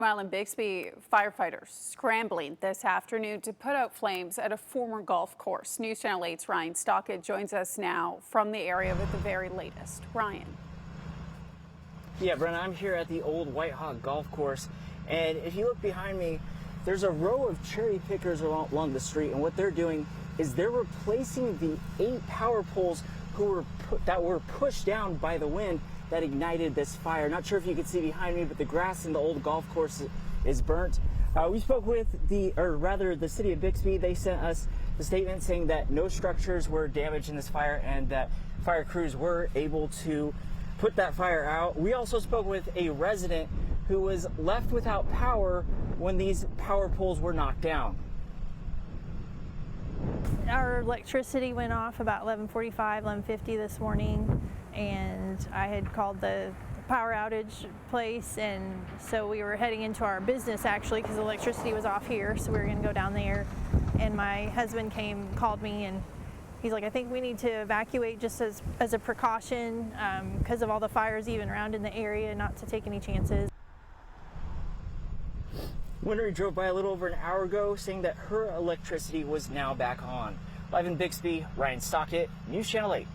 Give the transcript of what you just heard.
While in Bixby, firefighters scrambling this afternoon to put out flames at a former golf course. News Channel 8's Ryan Stockett joins us now from the area with the very latest. Ryan. Yeah, Brenna, I'm here at the old White Hawk golf course, and if you look behind me, there's a row of cherry pickers along the street, and what they're doing is they're replacing the 8 power poles that were pushed down by the wind that ignited this fire. Not sure if you can see behind me, but the grass in the old golf course is burnt. We spoke with the city of Bixby. They sent us the statement saying that no structures were damaged in this fire and that fire crews were able to put that fire out. We also spoke with a resident who was left without power when these power poles were knocked down. Our electricity went off about 11:45, 11:50 this morning, and I had called the power outage place, and so we were heading into our business actually because the electricity was off here, so we were going to go down there. And my husband called me, and he's like, I think we need to evacuate just as a precaution because of all the fires even around in the area, not to take any chances. Winnery drove by a little over an hour ago saying that her electricity was now back on. Live in Bixby, Ryan Stockett, News Channel 8.